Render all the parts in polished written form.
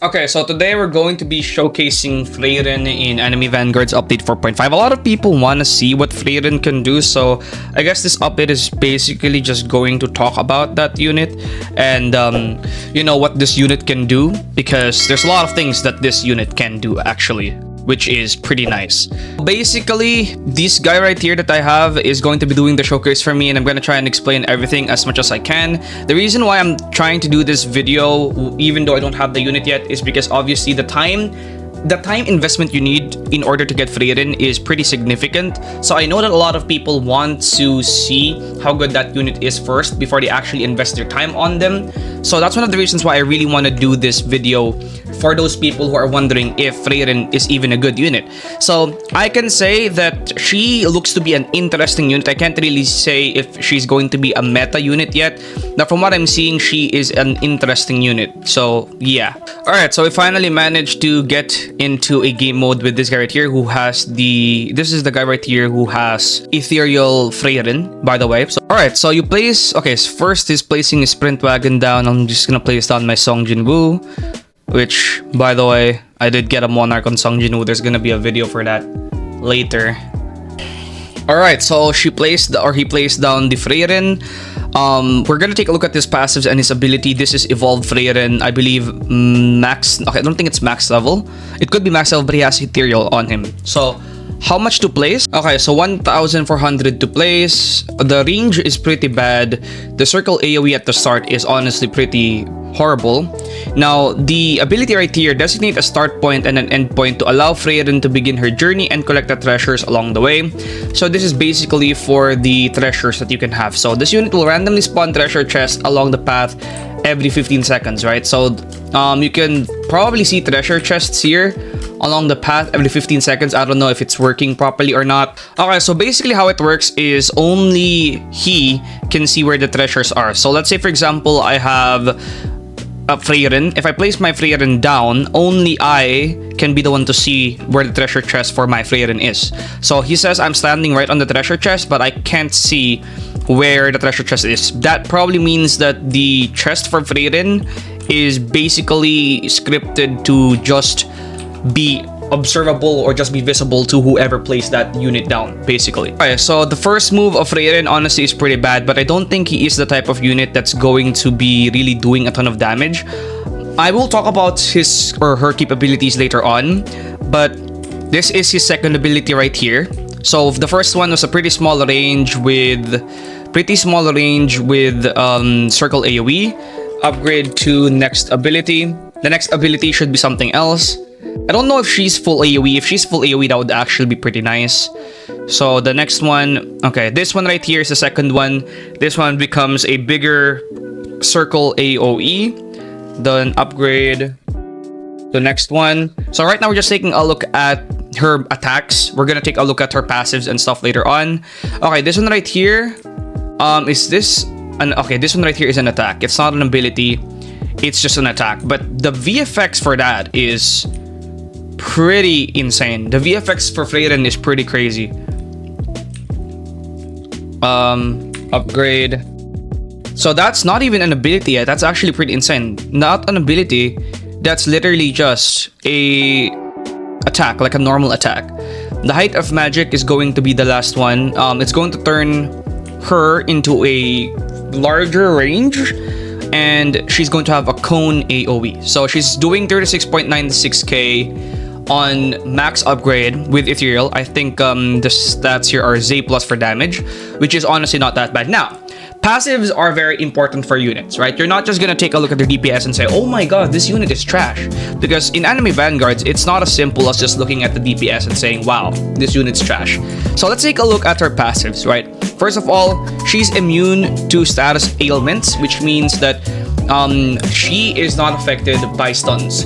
Okay, so today we're going to be showcasing Frieren in Anime Vanguards update 4.5. A lot of people want to see what Frieren can do, so I guess this update is basically just going to talk about that unit and what this unit can do, because there's a lot of things that this unit can do actually, which is pretty nice. Basically, this guy right here that I have is going to be doing the showcase for me, and I'm going to try and explain everything as much as I can. The reason why I'm trying to do this video, even though I don't have the unit yet, is because obviously the time investment you need in order to get Frieren is pretty significant. So I know that a lot of people want to see how good that unit is first before they actually invest their time on them. So that's one of the reasons why I really want to do this video, for those people who are wondering if Frieren is even a good unit. So I can say that she looks to be an interesting unit. I can't really say if she's going to be a meta unit yet. Now from what I'm seeing, she is an interesting unit. So yeah. Alright, so we finally managed to get into a game mode with this guy right here who has this is the guy right here who has ethereal Frieren, by the way. So alright, so you place, okay, so first he's placing his sprint wagon down. I'm just gonna place down my Songjin Woo, which, by the way, I did get a monarch on Songjin Woo. There's gonna be a video for that later. Alright, so he placed down the Frieren. We're gonna take a look at his passives and his ability. This is evolved Frieren, I believe max. Okay, I don't think it's max level. It could be max level, but he has ethereal on him. So how much to place? Okay, so 1,400 to place. The range is pretty bad. The circle AoE at the start is honestly pretty horrible. Now, the ability right here, designate a start point and an end point to allow Frieren to begin her journey and collect the treasures along the way. So this is basically for the treasures that you can have. So this unit will randomly spawn treasure chests along the path every 15 seconds, right? So you can probably see treasure chests here along the path every 15 seconds. I don't know if it's working properly or not. Okay, so basically how it works is only he can see where the treasures are. So let's say, for example, I have Frieren. If I place my Frieren down, only I can be the one to see where the treasure chest for my Frieren is. So he says I'm standing right on the treasure chest, but I can't see where the treasure chest is. That probably means that the chest for Frieren is basically scripted to just be observable or just be visible to whoever placed that unit down, basically. Okay, so the first move of Frieren honestly is pretty bad, but I don't think he is the type of unit that's going to be really doing a ton of damage. I will talk about his or her capabilities later on, but this is his second ability right here. So the first one was a pretty small range with circle AoE. Upgrade to next ability. The next ability should be something else. I don't know if she's full AoE. If she's full AoE, that would actually be pretty nice. So the next one, okay, this one right here is the second one. This one becomes a bigger circle AoE. Then upgrade the next one. So right now we're just taking a look at her attacks. We're gonna take a look at her passives and stuff later on. Okay, this one right here, this one right here is an attack. It's not an ability. It's just an attack. But the VFX for that is pretty insane. The VFX for Frieren is pretty crazy. Upgrade. So that's not even an ability yet. That's actually pretty insane. Not an ability. That's literally just a attack, like a normal attack. The height of magic is going to be the last one. It's going to turn her into a larger range, and she's going to have a cone AoE. So she's doing 36.96k on max upgrade with ethereal. I think the stats here are Z plus for damage, which is honestly not that bad. Now, passives are very important for units, right? You're not just gonna take a look at their DPS and say, oh my god, this unit is trash. Because in Anime Vanguards, it's not as simple as just looking at the DPS and saying, wow, this unit's trash. So let's take a look at her passives, right? First of all, she's immune to status ailments, which means that she is not affected by stuns.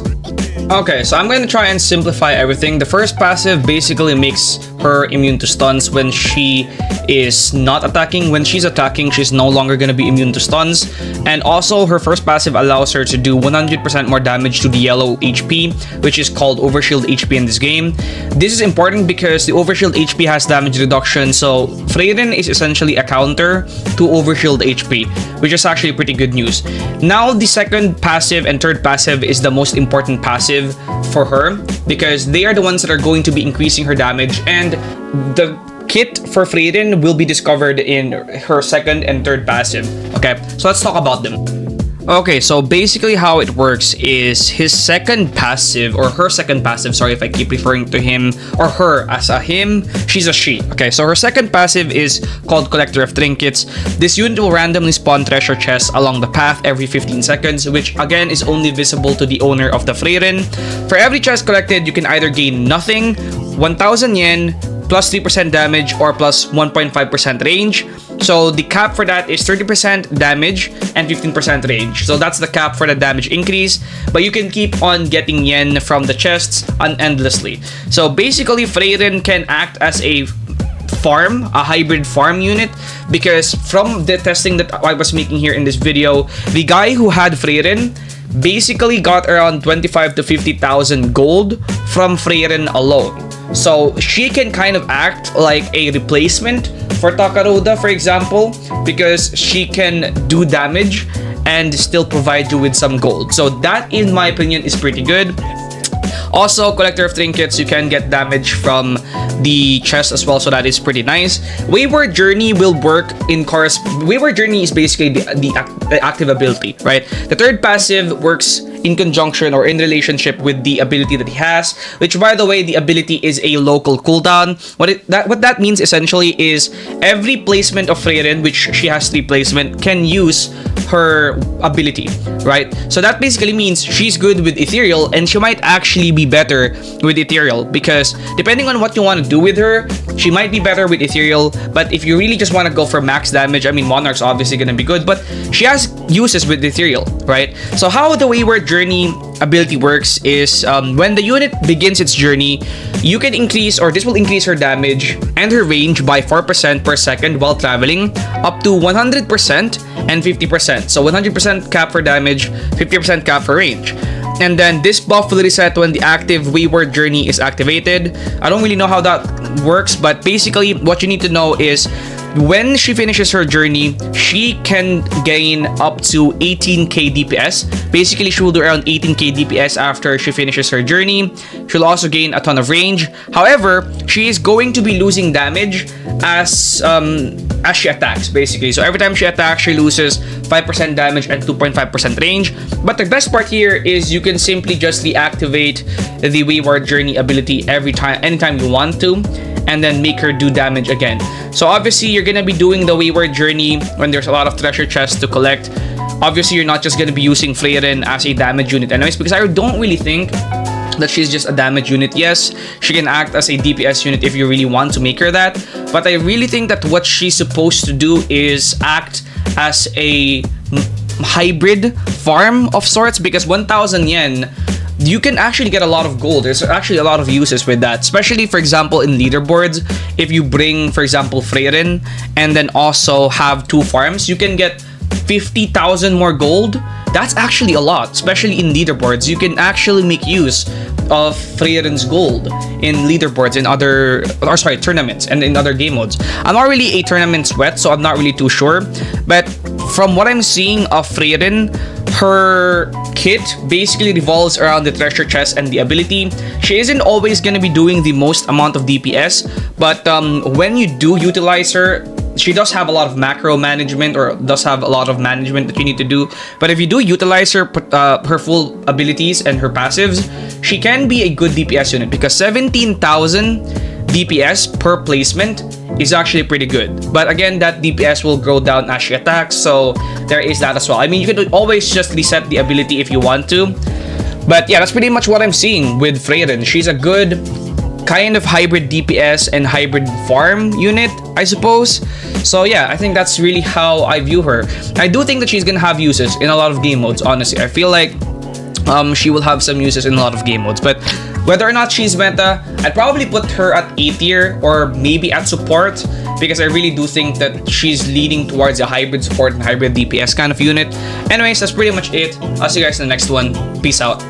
Okay, so I'm going to try and simplify everything. The first passive basically makes her immune to stuns when she is not attacking. When she's attacking, she's no longer going to be immune to stuns. And also, her first passive allows her to do 100% more damage to the yellow HP, which is called Overshield HP in this game. This is important because the Overshield HP has damage reduction, so Frieren is essentially a counter to Overshield HP, which is actually pretty good news. Now, the second passive and third passive is the most important passive for her because they are the ones that are going to be increasing her damage, and the kit for Frieren will be discovered in her second and third passive. Okay, so let's talk about them. Okay, so basically how it works is his second passive, or her second passive, sorry if I keep referring to him or her as a him, she's a she. Okay, so her second passive is called Collector of Trinkets. This unit will randomly spawn treasure chests along the path every 15 seconds, which again is only visible to the owner of the Frieren. For every chest collected, you can either gain nothing, 1,000 yen, plus 3% damage, or plus 1.5% range. So the cap for that is 30% damage and 15% range. So that's the cap for the damage increase, but you can keep on getting yen from the chests endlessly. So basically, Frieren can act as a farm, a hybrid farm unit, because from the testing that I was making here in this video, the guy who had Frieren basically got around 25 to 50,000 gold from Frieren alone. So she can kind of act like a replacement for Takaruda, for example, because she can do damage and still provide you with some gold. So that, in my opinion, is pretty good. Also, Collector of Trinkets, you can get damage from the chest as well, so that is pretty nice. Wayward Journey will work in course. Wayward Journey is basically the active ability, right? The third passive works in conjunction or in relationship with the ability that he has, which, by the way, the ability is a local cooldown. What that means essentially is every placement of Frieren, which she has 3 placement, can use her ability, right? So that basically means she's good with Ethereal, and she might actually be better with Ethereal, because depending on what you want to do with her, she might be better with Ethereal. But if you really just want to go for max damage, I mean, Monarch's obviously going to be good, but she has uses with Ethereal, right? So how the Wayward Journey ability works is when the unit begins its journey, you can increase, or this will increase her damage and her range by 4% per second while traveling, up to 100% and 50%. So 100% cap for damage, 50% cap for range. And then this buff will reset when the active Wayward Journey is activated. I don't really know how that works, but basically what you need to know is when she finishes her journey, she can gain up to 18k DPS. Basically, she will do around 18k DPS after she finishes her journey. She'll also gain a ton of range. However, she is going to be losing damage as she attacks, basically. So every time she attacks, she loses 5% damage and 2.5% range. But the best part here is you can simply just reactivate the Wayward Journey ability anytime you want to, and then make her do damage again. So obviously, you're gonna be doing the Wayward Journey when there's a lot of treasure chests to collect. Obviously, you're not just gonna be using Fleeren as a damage unit anyways, because I don't really think that she's just a damage unit. Yes, she can act as a DPS unit if you really want to make her that, but I really think that what she's supposed to do is act as a hybrid farm of sorts, because 1,000 yen, you can actually get a lot of gold. There's actually a lot of uses with that, especially, for example, in leaderboards. If you bring, for example, Frieren and then also have 2 farms, you can get 50,000 more gold. That's actually a lot, especially in leaderboards. You can actually make use of Frieren's gold in leaderboards, in tournaments and in other game modes. I'm not really a tournament sweat, so I'm not really too sure. But from what I'm seeing of Frieren, her kit basically revolves around the treasure chest and the ability. She isn't always going to be doing the most amount of DPS, but when you do utilize her, she does have a lot of macro management, or does have a lot of management that you need to do. But if you do utilize her full abilities and her passives, she can be a good DPS unit, because 17,000 DPS per placement is actually pretty good. But again, that DPS will go down as she attacks, so there is that as well. I mean, you can always just reset the ability if you want to. But yeah, that's pretty much what I'm seeing with Frieren. She's a good kind of hybrid DPS and hybrid farm unit, I suppose. So yeah, I think that's really how I view her. I do think that she's gonna have uses in a lot of game modes, honestly. I feel like She will have some uses in a lot of game modes. But whether or not she's meta, I'd probably put her at A tier or maybe at support, because I really do think that she's leaning towards a hybrid support and hybrid DPS kind of unit. Anyways, that's pretty much it. I'll see you guys in the next one. Peace out.